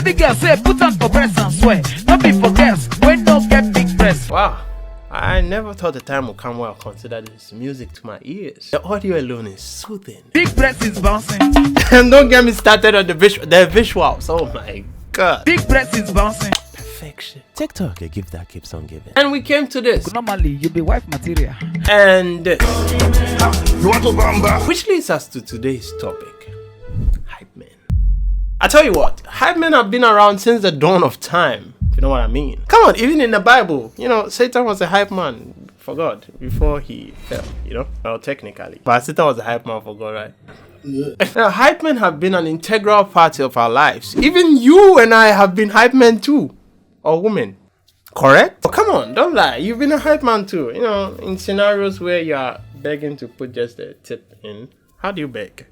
Baby girl say put on for breast and swear. Not be for girls when don't get big breasts. Wow. I never thought the time would come where I'll consider this music to my ears. The audio alone is soothing. Big breast is bouncing. And don't get me started on the visuals. Oh my god. Big breast is bouncing. Perfection. TikTok, a gift that keeps on giving. And we came to this. Normally, you be wife material. And which leads us to today's topic. Hypemen. I tell you what, Hypemen have been around since the dawn of time. If you know what I mean. Come on, even in the Bible, you know, Satan was a hype man for God before he fell, you know? Well, technically. But Satan was a hype man for God, right? Yeah. Now, hype men have been an integral part of our lives. Even you and I have been hype men too. Or women. Correct? Oh, come on, don't lie. You've been a hype man too. You know, in scenarios where you are begging to put just a tip in. How do you beg?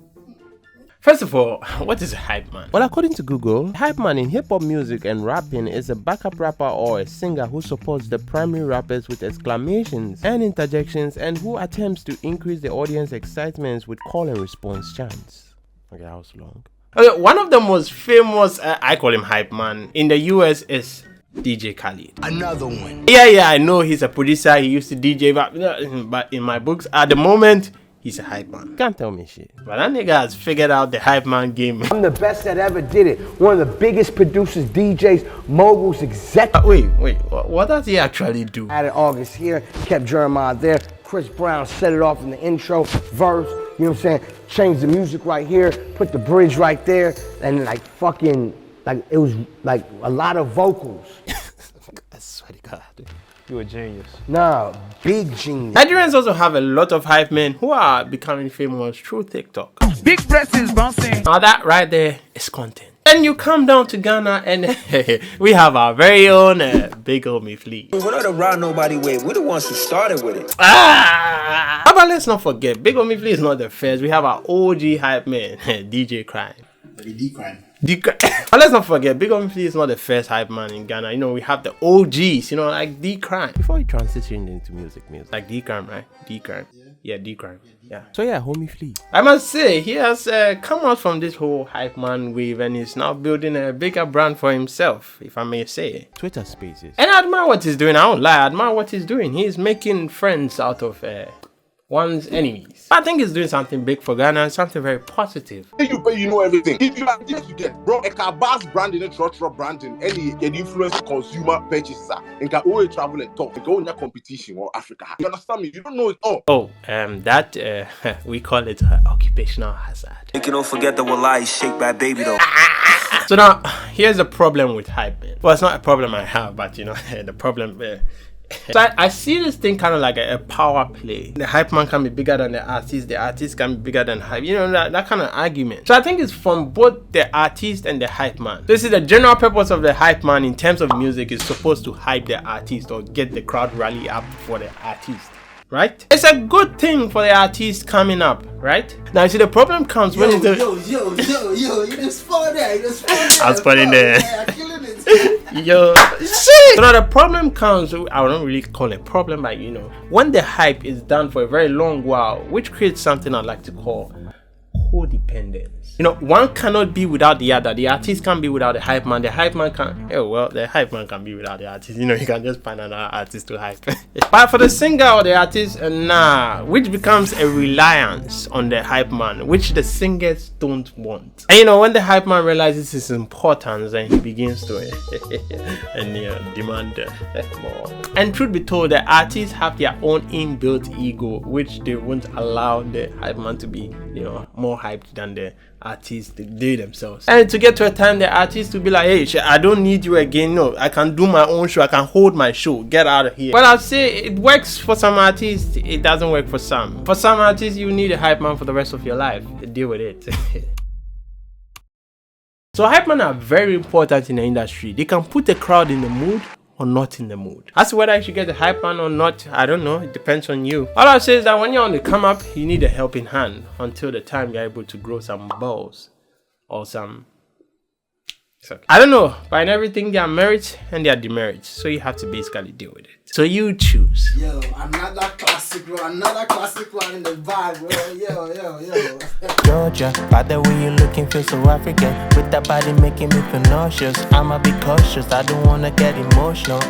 First of all, what is a hype man? Well, according to Google, hype man in hip-hop music and rapping is a backup rapper or a singer who supports the primary rappers with exclamations and interjections and who attempts to increase the audience excitement with call and response chants. Okay, that was long. Okay, one of the most famous, I call him hype man, in the US is DJ Khaled. Another one. Yeah, I know he's a producer, he used to DJ, but in my books, at the moment, he's a hype man. Can't tell me shit. But that nigga has figured out the hype man game. I'm the best that ever did it. One of the biggest producers, DJs, moguls, executives. Wait. What does he actually do? Added August here, kept Jeremiah there. Chris Brown set it off in the intro, verse, you know what I'm saying? Changed the music right here, put the bridge right there, and like fucking, like it was like a lot of vocals. I swear to God. You're a genius. Nah, big genius. Nigerians also have a lot of hype men who are becoming famous through TikTok. Big breast is bouncing. Now that right there is content. Then you come down to Ghana and we have our very own Big Homie Flea. We're not around nobody with. We're the ones who started with it. But let's not forget, Big Homie Flea is not the first. We have our OG hype man, DJ Crime. But let's not forget, Big Homie Flea is not the first hype man in Ghana. You know, we have the OGs, you know, like D-Crime. Before he transitioned into music. Like D-Crime, right? D-Crime. Yeah, D-Crime. Yeah. So yeah, Homie Flea. I must say, he has come out from this whole hype man wave and he's now building a bigger brand for himself, if I may say. Twitter Spaces. And I admire what he's doing. I don't lie, I admire what he's doing. He's making friends out of one's enemies. I think he's doing something big for Ghana and something very positive. You know everything. If you like this, you get bro. A car's branding, a trotro branding, any influence consumer purchaser, and can always travel and talk. Go in your competition or Africa. You understand me? You don't know it all. Oh, that we call it occupational hazard. You can don't forget the Wallahi shake by baby though. So now, here's the problem with hype man. Well, it's not a problem I have, but you know, the problem. So I see this thing kind of like a power play. The hype man can be bigger than the artist can be bigger than hype. You know, that kind of argument. So I think it's from both the artist and the hype man. This is the general purpose of the hype man in terms of music is supposed to hype the artist or get the crowd rally up for the artist. Right? It's a good thing for the artist coming up, right? Now you see the problem comes when it's you just spawned there, I was putting there. Yo, shit. So now the problem comes, I don't really call it a problem, but you know, when the hype is done for a very long while, which creates something I like to call codependence. You know, one cannot be without the other. The artist can't be without the hype man. The hype man can, the hype man can be without the artist. You know, you can just find another artist to hype. But for the singer or the artist, which becomes a reliance on the hype man, which the singers don't want. And you know, when the hype man realizes his importance, then he begins to demand more. And truth be told, the artists have their own inbuilt ego, which they won't allow the hype man to be, you know, more hyped than the artists they themselves. And to get to a time the artist will be like, hey, I don't need you again. No, I can do my own show. I can hold my show. Get out of here. But I'll say it works for some artists. It doesn't work for some. For some artists, you need a hype man for the rest of your life. Deal with it. So hype men are very important in the industry. They can put the crowd in the mood or not in the mood. As to whether I should get a hype man or not, I don't know. It depends on you. All I say is that when you're on the come up, you need a helping hand until the time you're able to grow some balls or some. It's okay. I don't know, but in everything there are merits and there are demerits, so you have to basically deal with it. So you choose. Yo, another classic one in the vibe, bro. Yo. Georgia, by the way you looking feel so African. With that body making me feel nauseous. I'ma be cautious, I don't wanna get emotional.